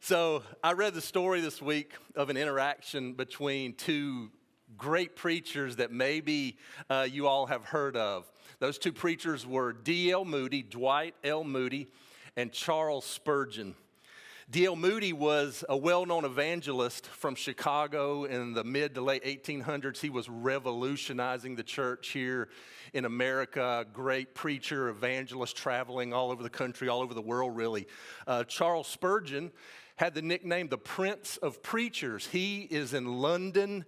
So I read the story this week of an interaction between two great preachers that maybe you all have heard of. Those two preachers were D.L. Moody, Dwight L. Moody, and Charles Spurgeon. D.L. Moody was a well-known evangelist from Chicago in the mid to late 1800s. He was revolutionizing the church here in America. Great preacher, evangelist, traveling all over the country, all over the world, really. Charles Spurgeon had the nickname the Prince of Preachers. He is in London,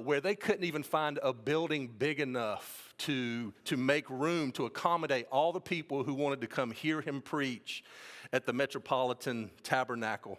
where they couldn't even find a building big enough to make room to accommodate all the people who wanted to come hear him preach at the Metropolitan Tabernacle.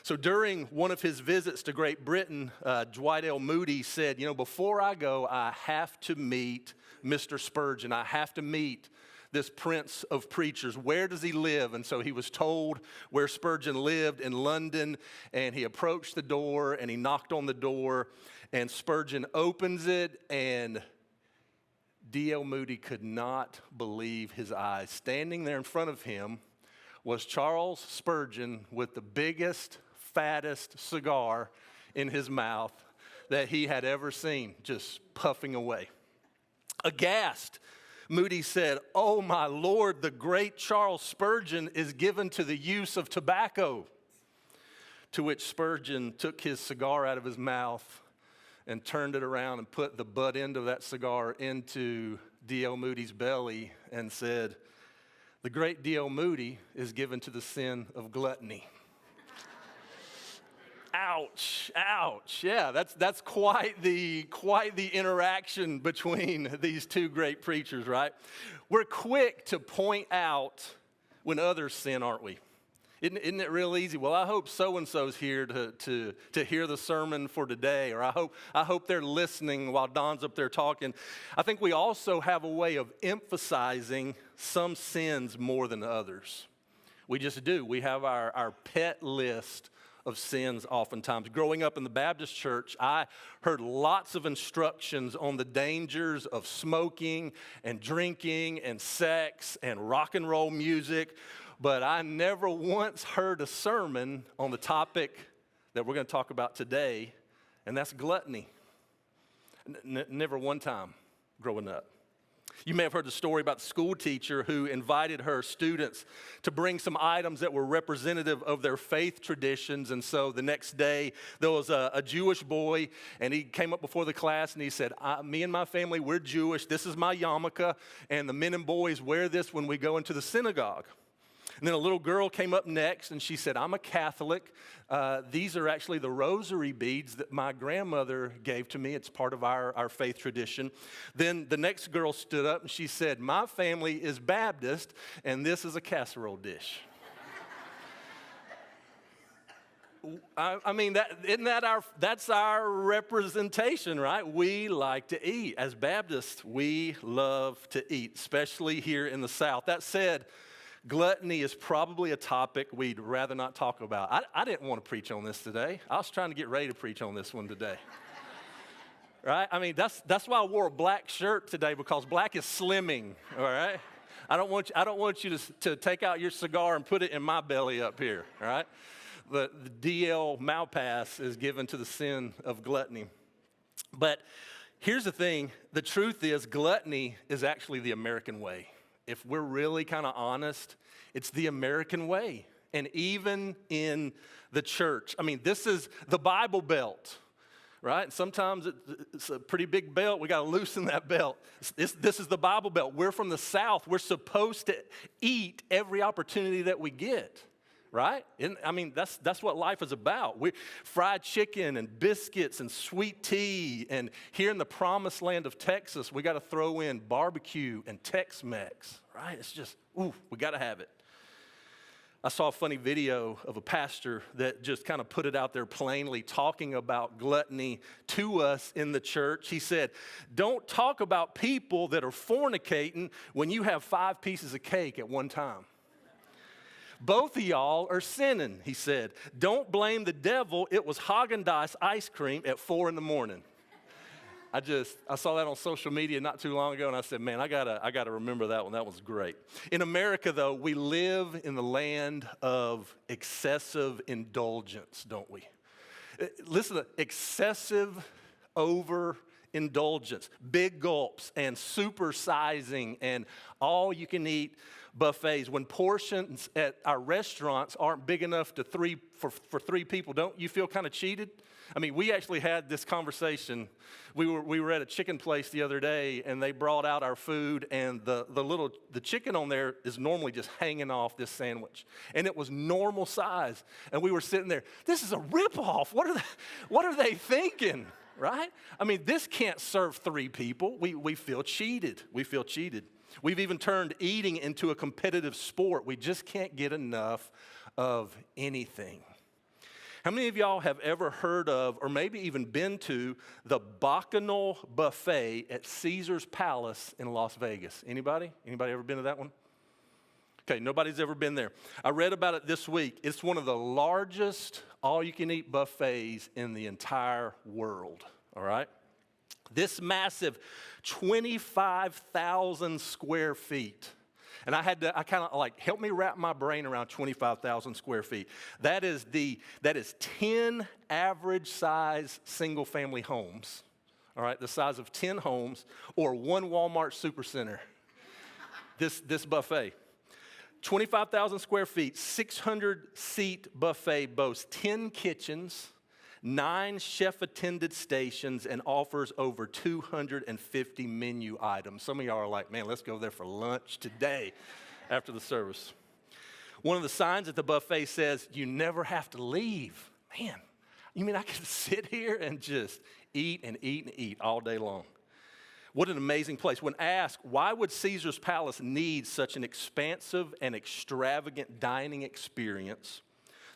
So during one of his visits to Great Britain, Dwight L. Moody said, before I go, I have to meet Mr. Spurgeon. I have to meet this Prince of Preachers. Where does he live? And so he was told where Spurgeon lived in London, and he approached the door and he knocked on the door, and Spurgeon opens it, and D.L. Moody could not believe his eyes. Standing there in front of him was Charles Spurgeon with the biggest, fattest cigar in his mouth that he had ever seen, just puffing away. Aghast, Moody said, "Oh, my Lord, the great Charles Spurgeon is given to the use of tobacco." To which Spurgeon took his cigar out of his mouth and turned it around and put the butt end of that cigar into D.L. Moody's belly and said, "The great D.L. Moody is given to the sin of gluttony." Ouch, ouch. Yeah, that's quite the interaction between these two great preachers, right? We're quick to point out when others sin, aren't we? Isn't it real easy? Well, I hope so-and-so's here to hear the sermon for today, or I hope they're listening while Don's up there talking. I think we also have a way of emphasizing some sins more than others. We just do. We have our pet list of sins oftentimes. Growing up in the Baptist church, I heard lots of instructions on the dangers of smoking and drinking and sex and rock and roll music, but I never once heard a sermon on the topic that we're going to talk about today, and that's gluttony. Never one time growing up. You may have heard the story about the school teacher who invited her students to bring some items that were representative of their faith traditions. And so the next day, there was a Jewish boy, and he came up before the class, and he said, me and my family, we're Jewish. This is my yarmulke, and the men and boys wear this when we go into the synagogue. And then a little girl came up next, and she said, I'm a Catholic. These are actually the rosary beads that my grandmother gave to me. It's part of our faith tradition. Then the next girl stood up, and she said, my family is Baptist, and this is a casserole dish. I mean, that's our representation, right? We like to eat. As Baptists, we love to eat, especially here in the South. That said, gluttony is probably a topic we'd rather not talk about. I didn't want to preach on this today. I was trying to get ready to preach on this one today. Right? I mean, that's why I wore a black shirt today, because black is slimming, all right? I don't want you to take out your cigar and put it in my belly up here, all right? The DL Malpass is given to the sin of gluttony. But here's the thing. The truth is, gluttony is actually the American way. If we're really kind of honest, it's the American way. And even in the church. I mean, this is the Bible Belt, right? And sometimes it's a pretty big belt. We got to loosen that belt. This is the Bible Belt. We're from the South. We're supposed to eat every opportunity that we get, right? I mean, that's what life is about. Fried chicken and biscuits and sweet tea. And here in the promised land of Texas, we got to throw in barbecue and Tex-Mex, right? It's just, we got to have it. I saw a funny video of a pastor that just kind of put it out there plainly, talking about gluttony to us in the church. He said, don't talk about people that are fornicating when you have 5 pieces of cake at one time. Both of y'all are sinning, he said. Don't blame the devil. It was Haagen-Dazs ice cream at 4 in the morning. I saw that on social media not too long ago, and I said, man, I gotta remember that one. That was great. In America, though, we live in the land of excessive indulgence, don't we? Listen, excessive overindulgence, big gulps and supersizing and all you can eat buffets. When portions at our restaurants aren't big enough for three people, don't you feel kind of cheated? I mean, we actually had this conversation. We were at a chicken place the other day, and they brought out our food, and the chicken on there is normally just hanging off this sandwich, and it was normal size. And we were sitting there. This is a ripoff. What are they thinking? Right? I mean, this can't serve three people. We feel cheated. We feel cheated. We've even turned eating into a competitive sport. We just can't get enough of anything. How many of y'all have ever heard of or maybe even been to the Bacchanal Buffet at Caesar's Palace in Las Vegas? Anybody? Anybody ever been to that one? Okay, nobody's ever been there. I read about it this week. It's one of the largest all-you-can-eat buffets in the entire world, all right? This massive 25,000 square feet. And I kind of like, help me wrap my brain around 25,000 square feet. That is 10 average size single family homes, all right, the size of 10 homes or one Walmart supercenter, this buffet. 25,000 square feet, 600 seat buffet boasts 10 kitchens, 9 chef-attended stations, and offers over 250 menu items. Some of y'all are like, man, let's go there for lunch today after the service. One of the signs at the buffet says, you never have to leave. Man, you mean I can sit here and just eat and eat and eat all day long? What an amazing place. When asked, why would Caesar's Palace need such an expansive and extravagant dining experience,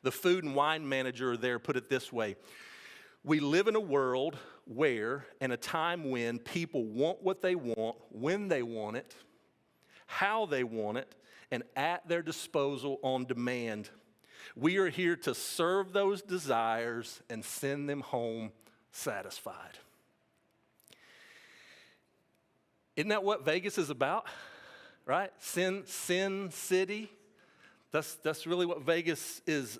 the food and wine manager there put it this way: we live in a world where, and a time when, people want what they want, when they want it, how they want it, and at their disposal on demand. We are here to serve those desires and send them home satisfied. Isn't that what Vegas is about, right? Sin City. That's really what Vegas is.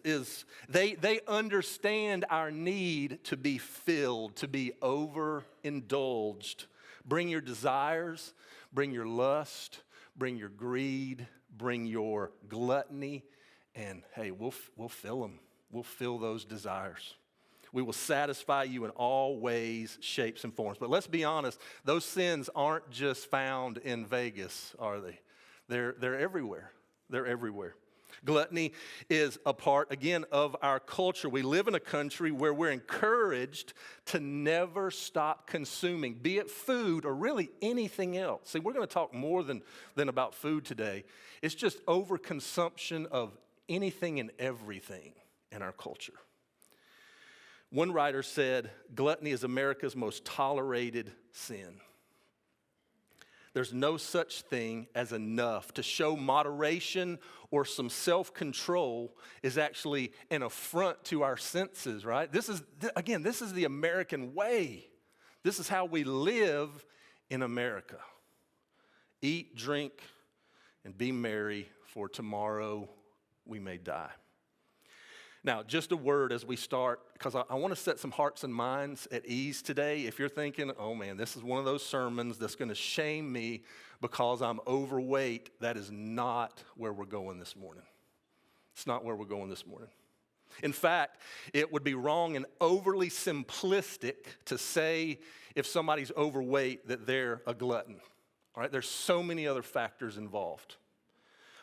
They understand our need to be filled, to be overindulged. Bring your desires, bring your lust, bring your greed, bring your gluttony, and hey, we'll fill them. We'll fill those desires. We will satisfy you in all ways, shapes, and forms. But let's be honest, those sins aren't just found in Vegas, are they? They're everywhere. They're everywhere. Gluttony is a part, again, of our culture. We live in a country where we're encouraged to never stop consuming, be it food or really anything else. See, we're going to talk more than about food today. It's just overconsumption of anything and everything in our culture. One writer said, gluttony is America's most tolerated sin. There's no such thing as enough. To show moderation or some self-control is actually an affront to our senses, right? This is the American way. This is how we live in America. Eat, drink, and be merry, for tomorrow we may die. Now, just a word as we start, because I want to set some hearts and minds at ease today. If you're thinking, oh man, this is one of those sermons that's going to shame me because I'm overweight, that is not where we're going this morning. It's not where we're going this morning. In fact, it would be wrong and overly simplistic to say if somebody's overweight that they're a glutton. All right, there's so many other factors involved.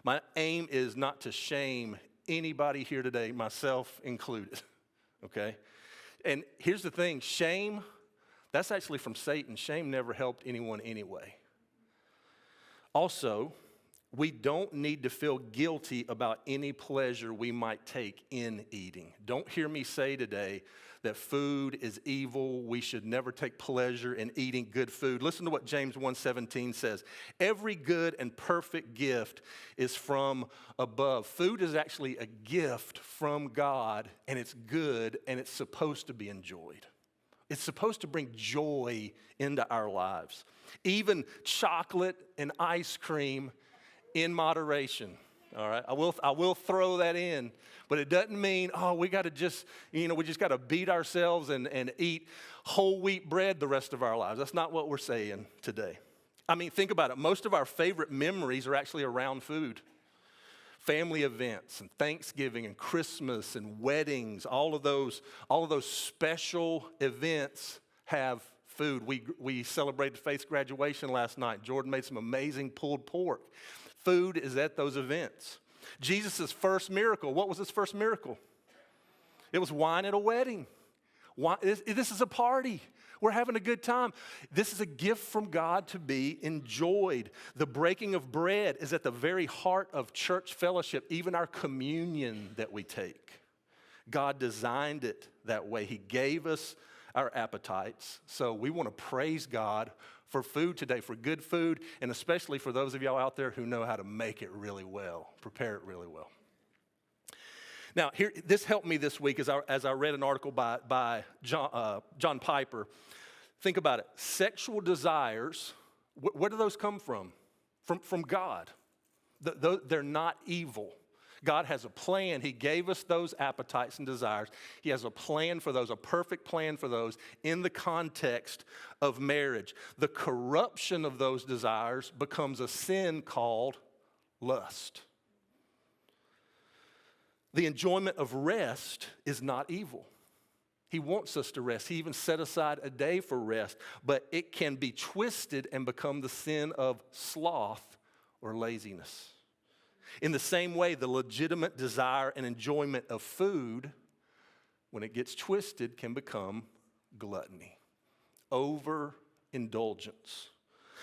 My aim is not to shame anybody here today, myself included, okay? And here's the thing, shame, that's actually from Satan. Shame never helped anyone anyway. Also, we don't need to feel guilty about any pleasure we might take in eating. Don't hear me say today that food is evil. We should never take pleasure in eating good food. Listen to what James 1:17 says. Every good and perfect gift is from above. Food is actually a gift from God, and it's good, and it's supposed to be enjoyed. It's supposed to bring joy into our lives. Even chocolate and ice cream in moderation. All right, I will throw that in, but it doesn't mean, we got to just, we just got to beat ourselves and eat whole wheat bread the rest of our lives. That's not what we're saying today. I mean, think about it. Most of our favorite memories are actually around food. Family events and Thanksgiving and Christmas and weddings, all of those special events have food. We celebrated Faith's graduation last night. Jordan made some amazing pulled pork. Food is at those events. Jesus' first miracle, what was his first miracle? It was wine at a wedding. This is a party. We're having a good time. This is a gift from God to be enjoyed. The breaking of bread is at the very heart of church fellowship, even our communion that we take. God designed it that way. He gave us our appetites. So we want to praise God for food today, for good food, and especially for those of y'all out there who know how to make it really well, prepare it really well. Now, this helped me this week as I read an article by John Piper. Think about it. Sexual desires, where do those come from? From God. They're not evil. God has a plan. He gave us those appetites and desires. He has a plan for those, a perfect plan for those in the context of marriage. The corruption of those desires becomes a sin called lust. The enjoyment of rest is not evil. He wants us to rest. He even set aside a day for rest, but it can be twisted and become the sin of sloth or laziness. In the same way, the legitimate desire and enjoyment of food, when it gets twisted, can become gluttony, overindulgence.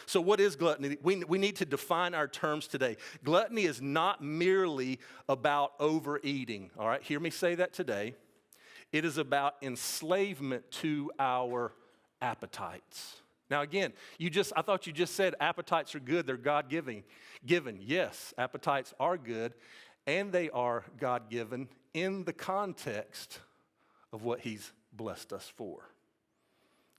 So what is gluttony? We need to define our terms today. Gluttony is not merely about overeating, all right? Hear me say that today. It is about enslavement to our appetites. Now again, I thought you just said appetites are good, they're God-given. Yes, appetites are good, and they are God-given in the context of what He's blessed us for.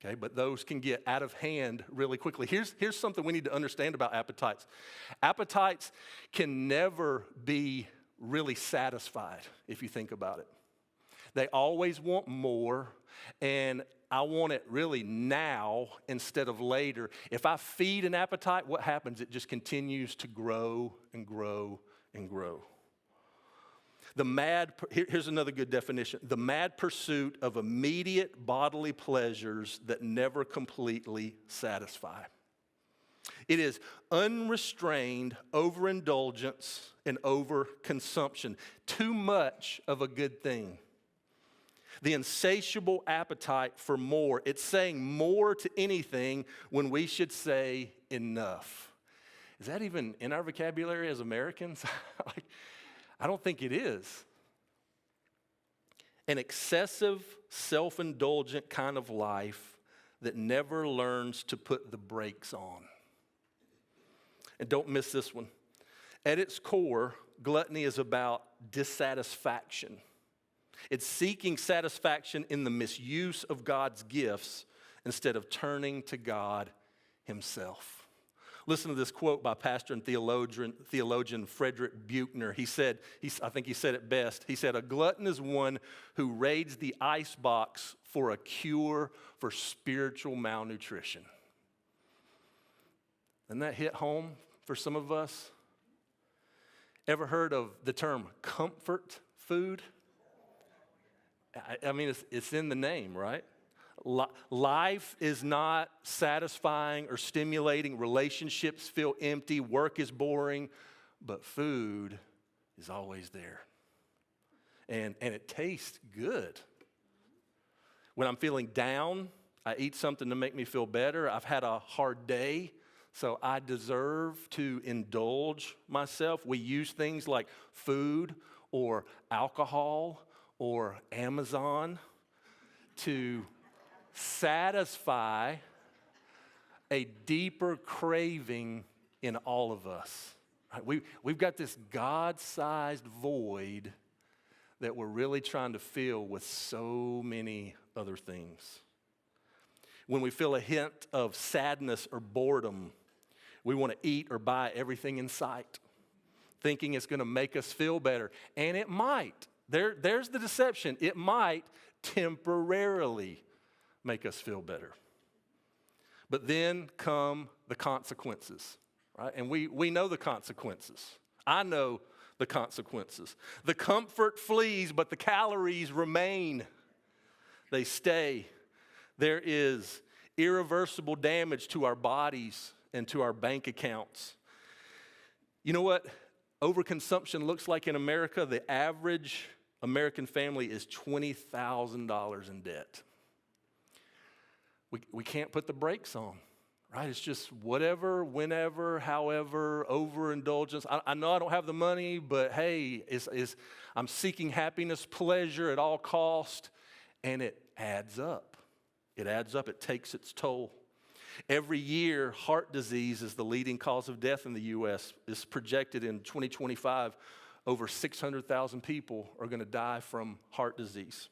Okay, but those can get out of hand really quickly. Here's something we need to understand about appetites. Appetites can never be really satisfied if you think about it. They always want more, and I want it really now instead of later. If I feed an appetite, what happens? It just continues to grow and grow and grow. Here's another good definition. The mad pursuit of immediate bodily pleasures that never completely satisfy. It is unrestrained overindulgence and overconsumption. Too much of a good thing. The insatiable appetite for more. It's saying more to anything when we should say enough. Is that even in our vocabulary as Americans? I don't think it is. An excessive, self-indulgent kind of life that never learns to put the brakes on. And don't miss this one. At its core, gluttony is about dissatisfaction. It's seeking satisfaction in the misuse of God's gifts instead of turning to God Himself. Listen to this quote by pastor and theologian Frederick Buechner. I think he said it best. He said, "A glutton is one who raids the icebox for a cure for spiritual malnutrition." Doesn't that hit home for some of us? Ever heard of the term comfort food? I mean, it's in the name, right? Life is not satisfying or stimulating. Relationships feel empty. Work is boring. But food is always there. And it tastes good. When I'm feeling down, I eat something to make me feel better. I've had a hard day, so I deserve to indulge myself. We use things like food or alcohol or Amazon to satisfy a deeper craving in all of us. We've got this God-sized void that we're really trying to fill with so many other things. When we feel a hint of sadness or boredom, we want to eat or buy everything in sight, thinking it's going to make us feel better. And it might. There's the deception. It might temporarily make us feel better. But then come the consequences, right? And we know the consequences. I know the consequences. The comfort flees, but the calories remain. They stay. There is irreversible damage to our bodies and to our bank accounts. You know what overconsumption looks like in America? The average American family is $20,000 in debt. We can't put the brakes on, right? It's just whatever, whenever, however, overindulgence. I know I don't have the money, but hey, I'm seeking happiness, pleasure at all cost, and it adds up. It adds up. It takes its toll. Every year, heart disease is the leading cause of death in the U.S. It's projected in 2025, over 600,000 people are going to die from heart disease.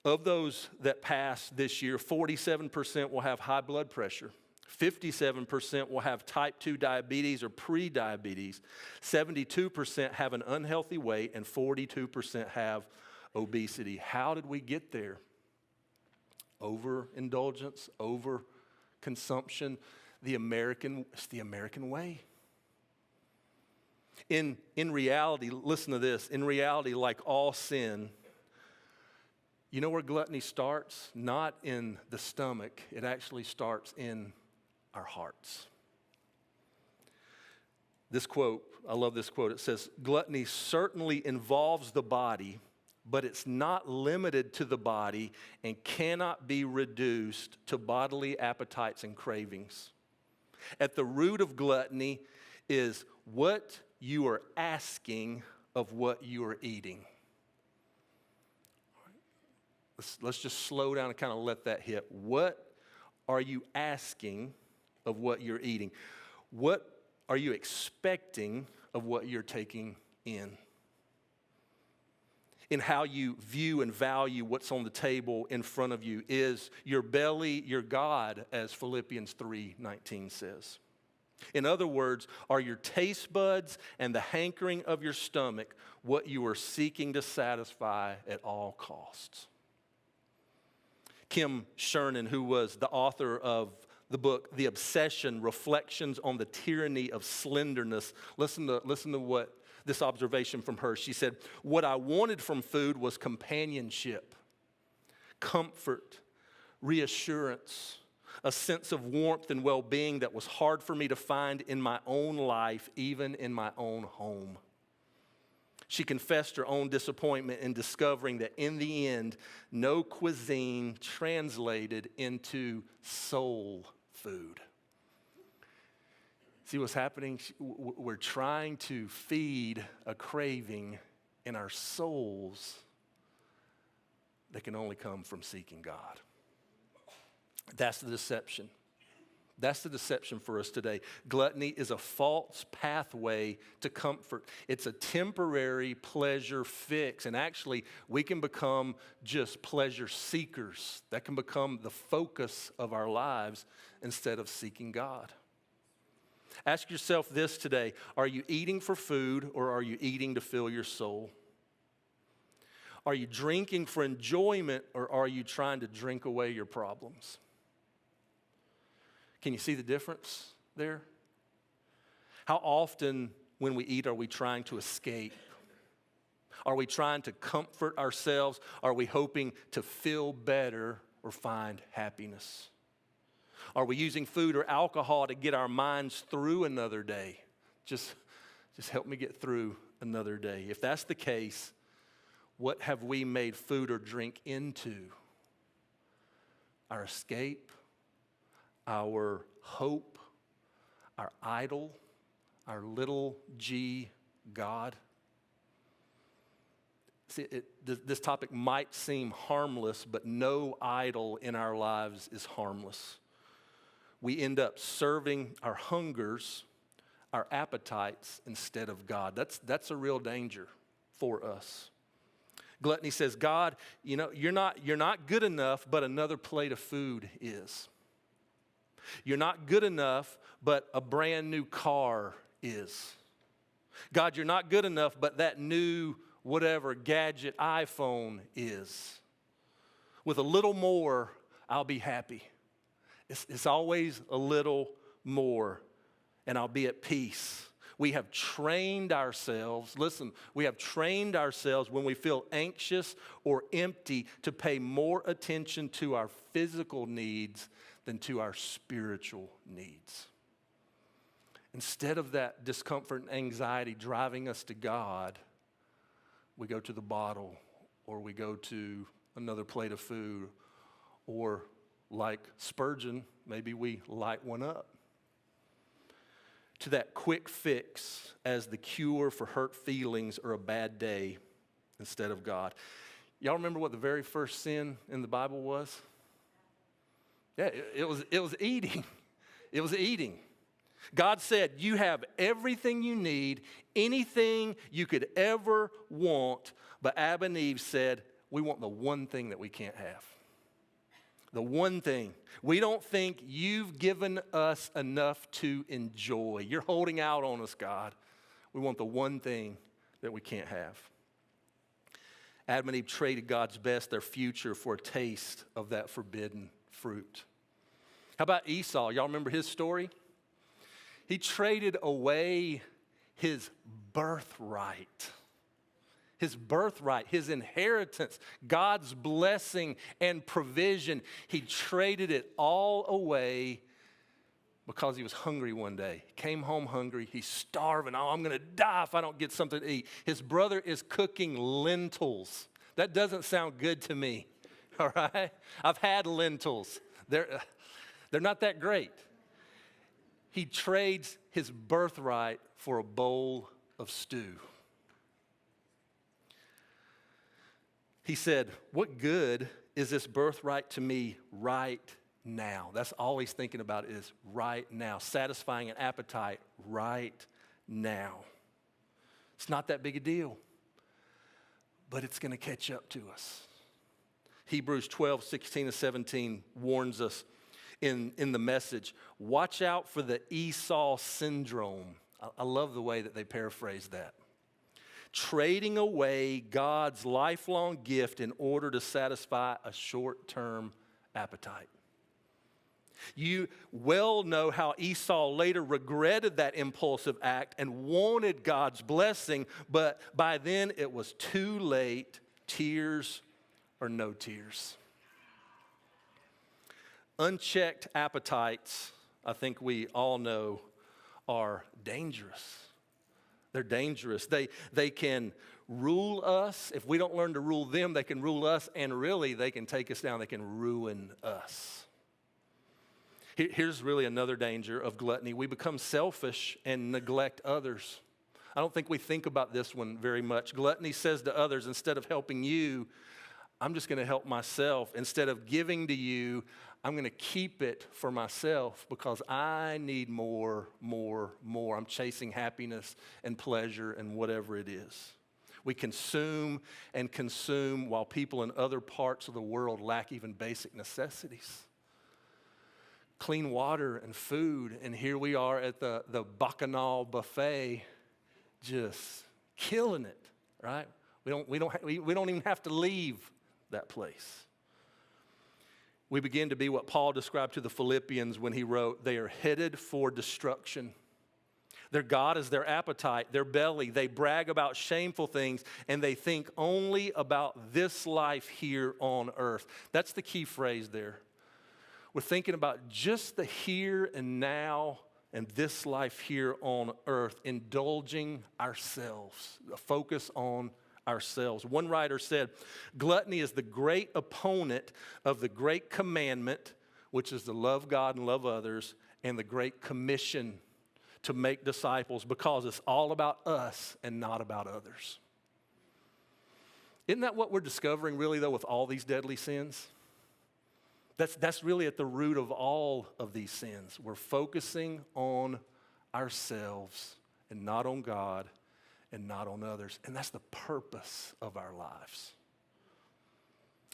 Of those that pass this year, 47% will have high blood pressure. 57% will have type 2 diabetes or pre-diabetes. 72% have an unhealthy weight, and 42% have obesity. How did we get there? Overindulgence, overconsumption, it's the American way. In reality, listen to this. In reality, like all sin, you know where gluttony starts? Not in the stomach. It actually starts in our hearts. This quote, I love this quote. It says, "Gluttony certainly involves the body, but it's not limited to the body and cannot be reduced to bodily appetites and cravings. At the root of gluttony is what you are asking of what you are eating." Let's just slow down and kind of let that hit. What are you asking of what you're eating? What are you expecting of what you're taking in? In how you view and value what's on the table in front of you. Is your belly your God, as Philippians 3:19 says? In other words, are your taste buds and the hankering of your stomach what you are seeking to satisfy at all costs? Kim Sherman, who was the author of the book, The Obsession, Reflections on the Tyranny of Slenderness, listen to what this observation from her. She said, "What I wanted from food was companionship, comfort, reassurance, a sense of warmth and well-being that was hard for me to find in my own life, even in my own home." She confessed her own disappointment in discovering that in the end, no cuisine translated into soul food. See what's happening? We're trying to feed a craving in our souls that can only come from seeking God. That's the deception. That's the deception for us today. Gluttony is a false pathway to comfort. It's a temporary pleasure fix. And actually, we can become just pleasure seekers. That can become the focus of our lives instead of seeking God. Ask yourself this today. Are you eating for food, or are you eating to fill your soul? Are you drinking for enjoyment, or are you trying to drink away your problems? Can you see the difference there? How often when we eat are we trying to escape? Are we trying to comfort ourselves? Are we hoping to feel better or find happiness? Are we using food or alcohol to get our minds through another day? Just help me get through another day. If that's the case, what have we made food or drink into? Our escape? Our hope, our idol, our little g God. See, this topic might seem harmless, but no idol in our lives is harmless. We end up serving our hungers, our appetites, instead of God. That's a real danger for us. Gluttony says, God, you're not good enough, but another plate of food is. You're not good enough, but a brand new car is. God, you're not good enough, but that new whatever gadget iPhone is. With a little more, I'll be happy. It's always a little more, and I'll be at peace. We have trained ourselves, listen, we have trained ourselves when we feel anxious or empty to pay more attention to our physical needs than to our spiritual needs. Instead of that discomfort and anxiety driving us to God, we go to the bottle, or we go to another plate of food, or like Spurgeon, maybe we light one up. To that quick fix as the cure for hurt feelings or a bad day instead of God. Y'all remember what the very first sin in the Bible was? Yeah, it was eating. It was eating. God said, you have everything you need, anything you could ever want, but Adam and Eve said, we want the one thing that we can't have. The one thing. We don't think you've given us enough to enjoy. You're holding out on us, God. We want the one thing that we can't have. Adam and Eve traded God's best, their future, for a taste of that forbidden fruit. How about Esau? Y'all remember his story? He traded away his birthright. His birthright, his inheritance, God's blessing and provision. He traded it all away because he was hungry one day. He came home hungry. He's starving. Oh, I'm going to die if I don't get something to eat. His brother is cooking lentils. That doesn't sound good to me, all right? I've had lentils. They're not that great. He trades his birthright for a bowl of stew. He said, what good is this birthright to me right now? That's all he's thinking about is right now, satisfying an appetite right now. It's not that big a deal, but it's going to catch up to us. Hebrews 12:16-17 warns us in the message, watch out for the Esau syndrome. I love the way that they paraphrase that. Trading away God's lifelong gift in order to satisfy a short-term appetite. You well know how Esau later regretted that impulsive act and wanted God's blessing, but by then it was too late, tears or no tears. Unchecked appetites, I think we all know, are dangerous. They're dangerous. They can rule us. If we don't learn to rule them, they can rule us, and really they can take us down. They can ruin us. Here's really another danger of gluttony. We become selfish and neglect others. I don't think we think about this one very much. Gluttony says to others, instead of helping you, I'm just going to help myself. Instead of giving to you, I'm going to keep it for myself because I need more. I'm chasing happiness and pleasure and whatever it is. We consume and consume while people in other parts of the world lack even basic necessities. Clean water and food, and here we are at the Bacchanal buffet just killing it, right? We don't even have to leave that place. We begin to be what Paul described to the Philippians when he wrote, they are headed for destruction. Their God is their appetite, their belly. They brag about shameful things, and they think only about this life here on earth. That's the key phrase there. We're thinking about just the here and now and this life here on earth, indulging ourselves, a focus on ourselves. One writer said, gluttony is the great opponent of the great commandment, which is to love God and love others, and the great commission to make disciples, because it's all about us and not about others. Isn't that what we're discovering really though with all these deadly sins? That's really at the root of all of these sins. We're focusing on ourselves and not on God and not on others. And that's the purpose of our lives.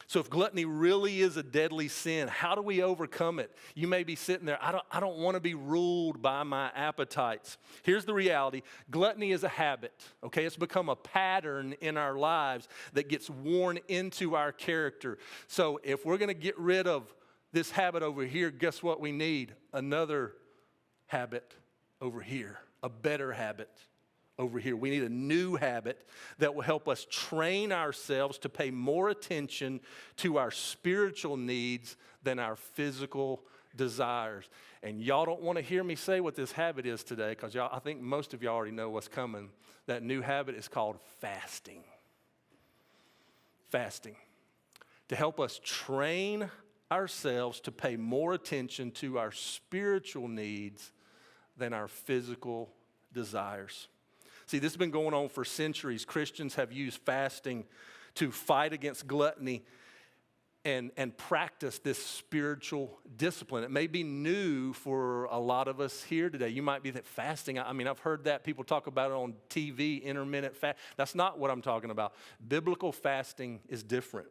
So if gluttony really is a deadly sin, how do we overcome it? You may be sitting there, I don't want to be ruled by my appetites. Here's the reality. Gluttony is a habit, okay? It's become a pattern in our lives that gets worn into our character. So if we're going to get rid of this habit over here, guess what we need? Another habit over here, a better habit over here. We need a new habit that will help us train ourselves to pay more attention to our spiritual needs than our physical desires. And y'all don't want to hear me say what this habit is today, because I think most of y'all already know what's coming. That new habit is called fasting. Fasting. To help us train ourselves to pay more attention to our spiritual needs than our physical desires. See, this has been going on for centuries. Christians have used fasting to fight against gluttony and practice this spiritual discipline. It may be new for a lot of us here today. You might be that fasting. I mean, I've heard that. People talk about it on TV, intermittent fast. That's not what I'm talking about. Biblical fasting is different.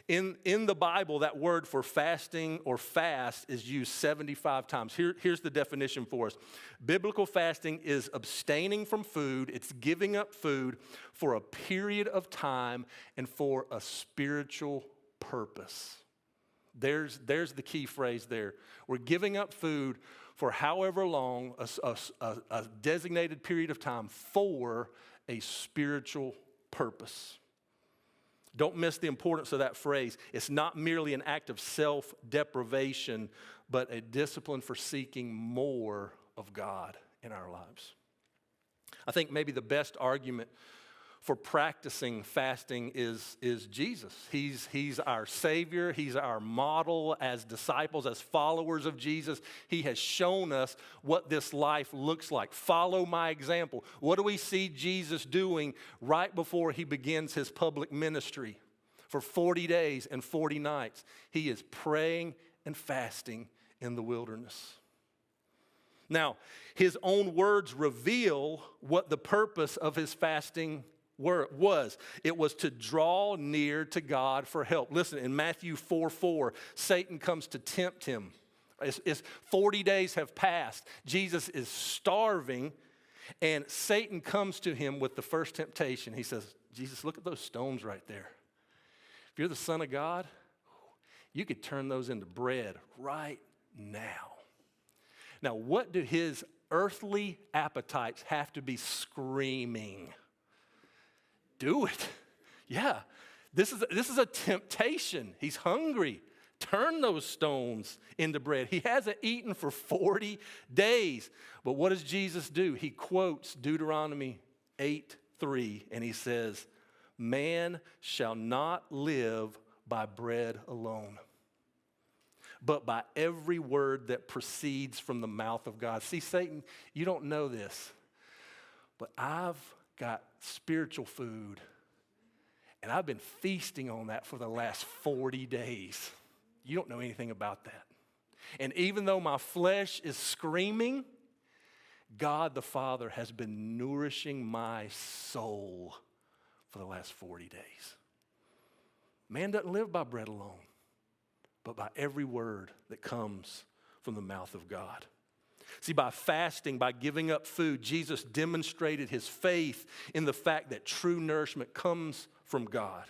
In the Bible, that word for fasting or fast is used 75 times. Here's the definition for us. Biblical fasting is abstaining from food. It's giving up food for a period of time and for a spiritual purpose. There's the key phrase there. We're giving up food for however long, a designated period of time for a spiritual purpose. Don't miss the importance of that phrase. It's not merely an act of self-deprivation, but a discipline for seeking more of God in our lives. I think maybe the best argument for practicing fasting is Jesus. He's our Savior. He's our model as disciples, as followers of Jesus. He has shown us what this life looks like. Follow my example. What do we see Jesus doing right before he begins his public ministry? For 40 days and 40 nights, he is praying and fasting in the wilderness. Now, his own words reveal what the purpose of his fasting was. It was to draw near to God for help. Listen, in Matthew 4:4, Satan comes to tempt him. 40 days have passed. Jesus is starving, and Satan comes to him with the first temptation. He says, Jesus, look at those stones right there. If you're the Son of God, you could turn those into bread right now. Now, what do his earthly appetites have to be screaming? Do it. Yeah, this is a temptation. He's hungry. Turn those stones into bread. He hasn't eaten for 40 days. But what does Jesus do? He quotes Deuteronomy 8:3, and he says, man shall not live by bread alone, but by every word that proceeds from the mouth of God. See, Satan, you don't know this, but I've got spiritual food, and I've been feasting on that for the last 40 days. You don't know anything about that. And even though my flesh is screaming, God the Father has been nourishing my soul for the last 40 days. Man doesn't live by bread alone, but by every word that comes from the mouth of God. See, by fasting, by giving up food, Jesus demonstrated his faith in the fact that true nourishment comes from God.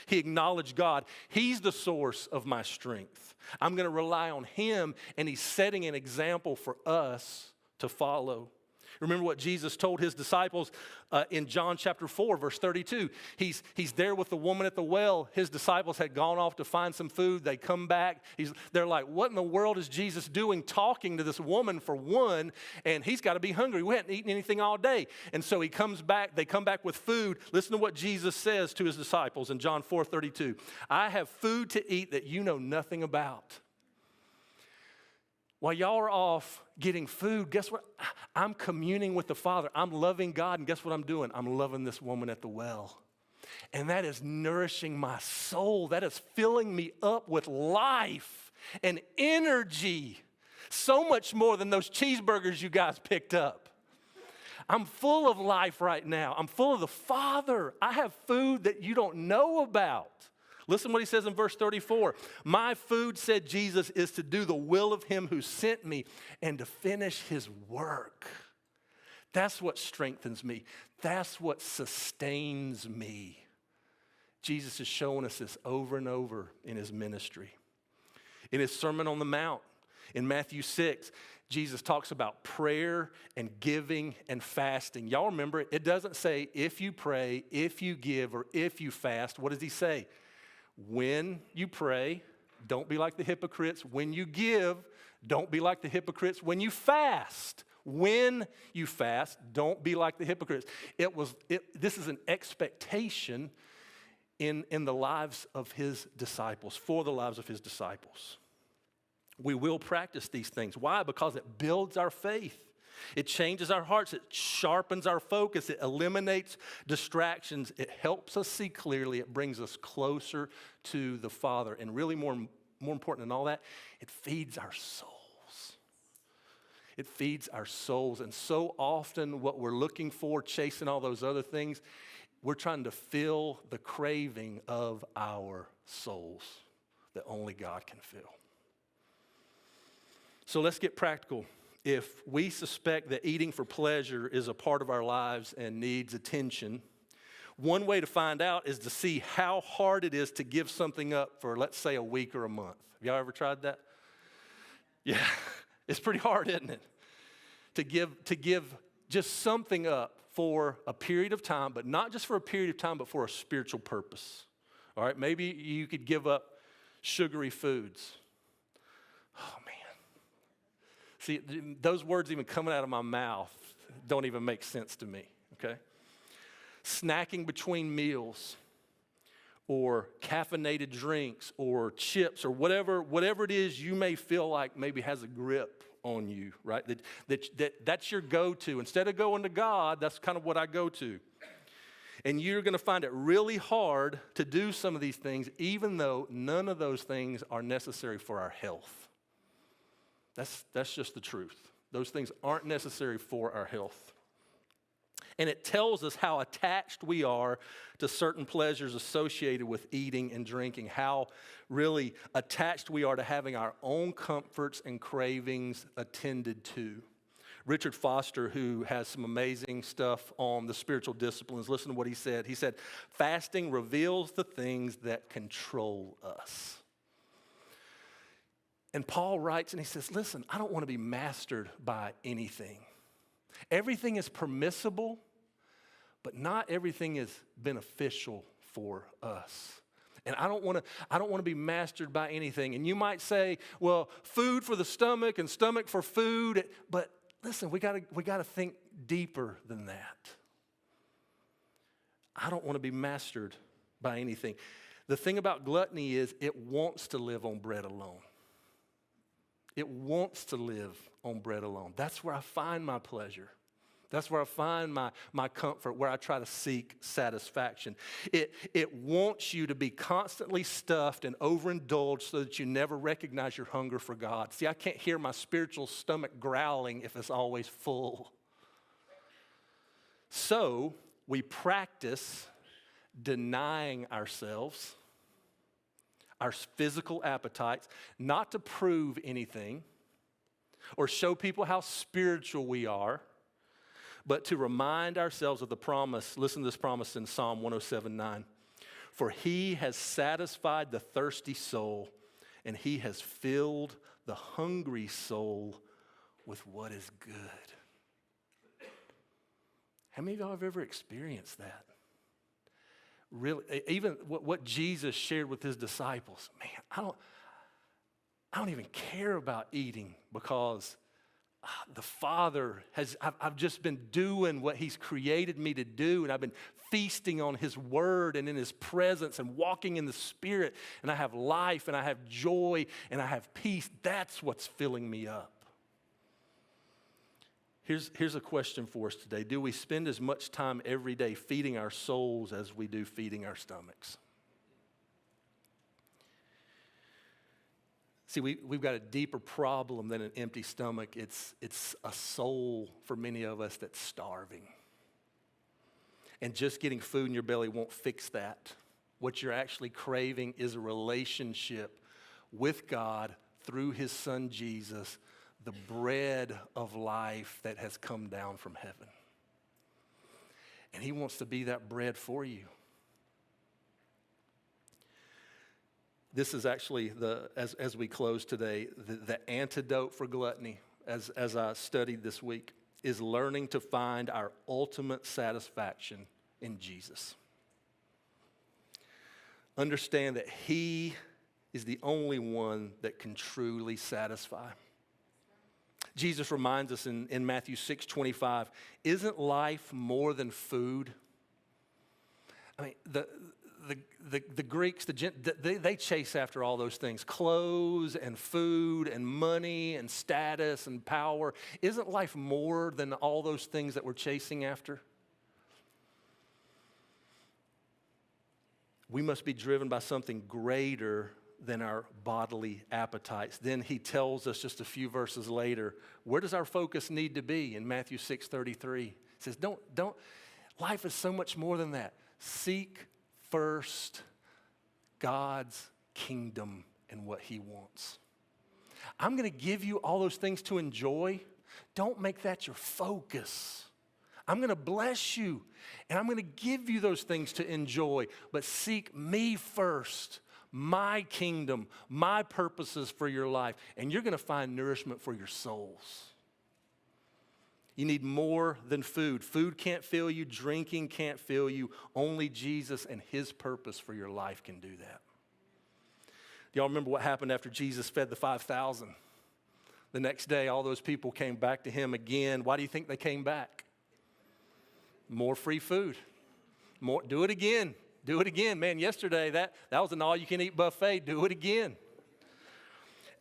He acknowledged God. He's the source of my strength. I'm going to rely on him, and he's setting an example for us to follow. Remember what Jesus told his disciples in John chapter 4, verse 32. He's there with the woman at the well. His disciples had gone off to find some food. They come back. They're like, what in the world is Jesus doing talking to this woman for one? And he's got to be hungry. We hadn't eaten anything all day. And so he comes back. They come back with food. Listen to what Jesus says to his disciples in John 4:32. I have food to eat that you know nothing about. While y'all are off getting food, guess what? I'm communing with the Father. I'm loving God, and guess what I'm doing? I'm loving this woman at the well. And that is nourishing my soul. That is filling me up with life and energy. So much more than those cheeseburgers you guys picked up. I'm full of life right now. I'm full of the Father. I have food that you don't know about. Listen what he says in verse 34. My food, said Jesus, is to do the will of him who sent me and to finish his work. That's what strengthens me. That's what sustains me. Jesus is showing us this over and over in his ministry. In his Sermon on the Mount, in Matthew 6, Jesus talks about prayer and giving and fasting. Y'all remember, it doesn't say if you pray, if you give, or if you fast. What does he say? When you pray, don't be like the hypocrites. When you give, don't be like the hypocrites. When you fast, don't be like the hypocrites. This is an expectation in the lives of his disciples, for the lives of his disciples. We will practice these things. Why? Because it builds our faith. It changes our hearts. It sharpens our focus. It eliminates distractions. It helps us see clearly. It brings us closer to the Father. And really more important than all that, it feeds our souls. It feeds our souls. And so often what we're looking for, chasing all those other things, we're trying to fill the craving of our souls that only God can fill. So let's get practical. If we suspect that eating for pleasure is a part of our lives and needs attention, one way to find out is to see how hard it is to give something up for, let's say, a week or a month. Have y'all ever tried that? Yeah, it's pretty hard, isn't it? To give just something up for a period of time, but not just for a period of time, but for a spiritual purpose. All right, maybe you could give up sugary foods. Oh, man. See, those words even coming out of my mouth don't even make sense to me, okay? Snacking between meals, or caffeinated drinks, or chips, or whatever it is you may feel like maybe has a grip on you, right? That's your go-to. Instead of going to God, that's kind of what I go to. And you're going to find it really hard to do some of these things, even though none of those things are necessary for our health. That's just the truth. Those things aren't necessary for our health. And it tells us how attached we are to certain pleasures associated with eating and drinking, how really attached we are to having our own comforts and cravings attended to. Richard Foster, who has some amazing stuff on the spiritual disciplines, listen to what he said. He said, fasting reveals the things that control us. And Paul writes and he says, listen, I don't want to be mastered by anything. Everything is permissible, but not everything is beneficial for us. And I don't want to be mastered by anything. And you might say, well, food for the stomach and stomach for food. But listen, we gotta think deeper than that. I don't want to be mastered by anything. The thing about gluttony is it wants to live on bread alone. It wants to live on bread alone. That's where I find my pleasure. That's where I find my comfort, where I try to seek satisfaction. It wants you to be constantly stuffed and overindulged so that you never recognize your hunger for God. See, I can't hear my spiritual stomach growling if it's always full. So we practice denying ourselves, our physical appetites, not to prove anything or show people how spiritual we are, but to remind ourselves of the promise. Listen to this promise in Psalm 107:9. For he has satisfied the thirsty soul, and he has filled the hungry soul with what is good. How many of y'all have ever experienced that? Really, even what Jesus shared with his disciples, man, I don't even care about eating because the Father I've just been doing what he's created me to do, and I've been feasting on his word and in his presence and walking in the Spirit, and I have life and I have joy and I have peace. That's what's filling me up. Here's a question for us today. Do we spend as much time every day feeding our souls as we do feeding our stomachs? See, we've got a deeper problem than an empty stomach. It's a soul for many of us that's starving. And just getting food in your belly won't fix that. What you're actually craving is a relationship with God through his son Jesus, the bread of life that has come down from heaven. And he wants to be that bread for you. This is actually, as we close today, the antidote for gluttony, as I studied this week, is learning to find our ultimate satisfaction in Jesus. Understand that he is the only one that can truly satisfy. Jesus reminds us in Matthew 6:25, isn't life more than food? I mean, the Greeks, they chase after all those things, clothes and food and money and status and power. Isn't life more than all those things that we're chasing after? We must be driven by something greater than our bodily appetites. Then he tells us just a few verses later, where does our focus need to be? In Matthew 6:33, he says, don't, life is so much more than that. Seek first God's kingdom and what he wants. I'm going to give you all those things to enjoy. Don't make that your focus. I'm going to bless you, and I'm going to give you those things to enjoy, but seek me first, my kingdom, my purposes for your life, and you're going to find nourishment for your souls. You need more than food. Food can't fill you. Drinking can't fill you. Only Jesus and his purpose for your life can do that. Do y'all remember what happened after Jesus fed the 5,000? The next day, all those people came back to him again. Why do you think they came back? More free food. More, do it again. Do it again. Man, yesterday, that was an all-you-can-eat buffet. Do it again.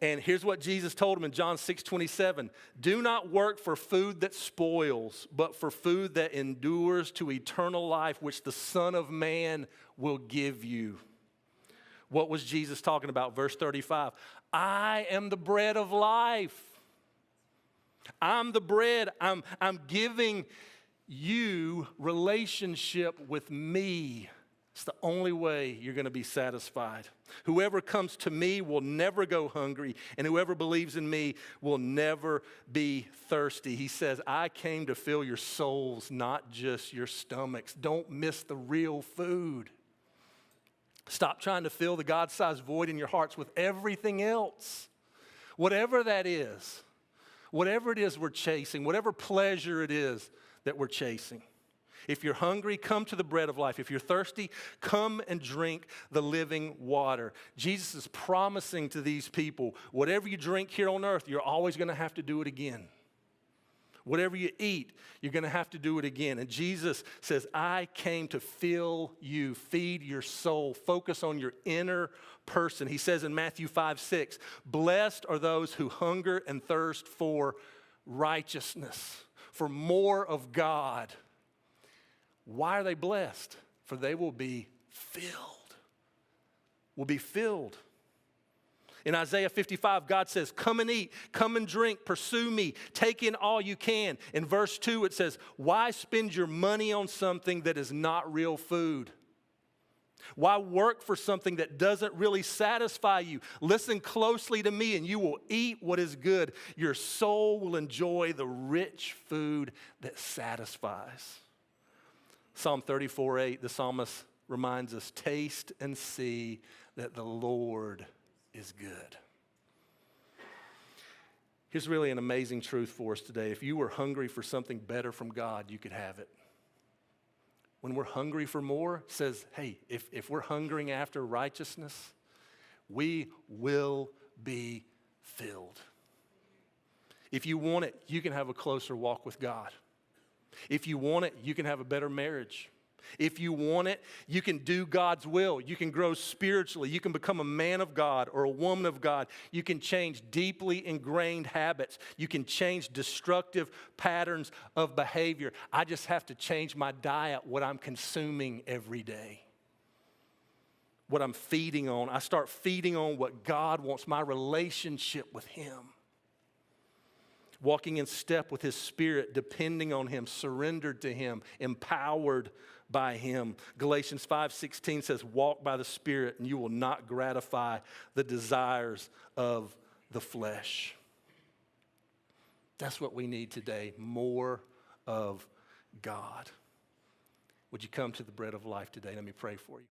And here's what Jesus told him in John 6:27. Do not work for food that spoils, but for food that endures to eternal life, which the Son of Man will give you. What was Jesus talking about? Verse 35. I am the bread of life. I'm the bread. I'm giving you relationship with me. It's the only way you're going to be satisfied. Whoever comes to me will never go hungry, and whoever believes in me will never be thirsty. He says, I came to fill your souls, not just your stomachs. Don't miss the real food. Stop trying to fill the God-sized void in your hearts with everything else. Whatever that is, whatever it is we're chasing, whatever pleasure it is that we're chasing. If you're hungry, come to the bread of life. If you're thirsty, come and drink the living water. Jesus is promising to these people, whatever you drink here on earth, you're always going to have to do it again. Whatever you eat, you're going to have to do it again. And Jesus says, I came to fill you, feed your soul, focus on your inner person. He says in Matthew 5:6, blessed are those who hunger and thirst for righteousness, for more of God. Why are they blessed? For they will be filled. Will be filled. In Isaiah 55, God says, come and eat, come and drink, pursue me, take in all you can. In verse 2, it says, why spend your money on something that is not real food? Why work for something that doesn't really satisfy you? Listen closely to me and you will eat what is good. Your soul will enjoy the rich food that satisfies. Psalm 34:8, the psalmist reminds us, taste and see that the Lord is good. Here's really an amazing truth for us today. If you were hungry for something better from God, you could have it. When we're hungry for more, it says, hey, if we're hungering after righteousness, we will be filled. If you want it, you can have a closer walk with God. If you want it, you can have a better marriage. If you want it, you can do God's will. You can grow spiritually. You can become a man of God or a woman of God. You can change deeply ingrained habits. You can change destructive patterns of behavior. I just have to change my diet, what I'm consuming every day, what I'm feeding on. I start feeding on what God wants, my relationship with Him. Walking in step with His Spirit, depending on Him, surrendered to Him, empowered by him. Galatians 5:16 says, walk by the Spirit and you will not gratify the desires of the flesh. That's what we need today, more of God. Would you come to the bread of life today? Let me pray for you.